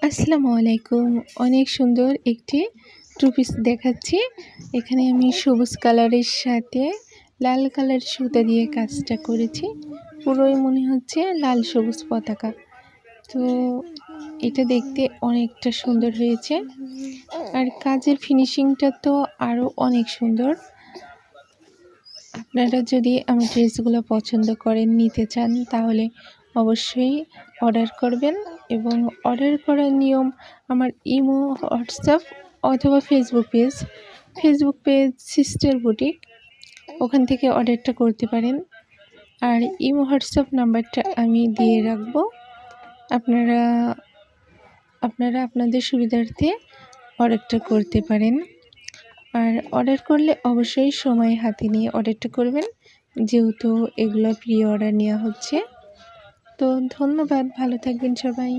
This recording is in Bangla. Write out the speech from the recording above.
আসসালামু আলাইকুম। অনেক সুন্দর একটি টু পিস দেখাচ্ছি। এখানে আমি সবুজ কালারের সাথে লাল কালার সুতা দিয়ে কাজটা করেছি। পুরোই মনে হচ্ছে লাল সবুজ পতাকা। তো এটা দেখতে অনেকটা সুন্দর হয়েছে, আর কাজের ফিনিশিংটা তো আরও অনেক সুন্দর। আপনারা যদি আমার ড্রেসগুলো পছন্দ করেন, নিতে চান, তাহলে অবশ্যই অর্ডার করবেন। এবং অর্ডার করার নিয়ম আমার ইমো, হোয়াটসঅ্যাপ অথবা ফেসবুক পেজ সিস্টার বুটিক, ওখান থেকে অর্ডারটা করতে পারেন। আর ইমো হোয়াটসঅ্যাপ নাম্বারটা আমি দিয়ে রাখবো, আপনারা আপনাদের সুবিধার্থে অর্ডারটা করতে পারেন। আর অর্ডার করলে অবশ্যই সময় হাতে নিয়ে অর্ডারটা করবেন, যেহেতু এগুলো প্রি অর্ডার নেওয়া হচ্ছে। তো ধন্যবাদ, ভালো থাকবেন সবাই।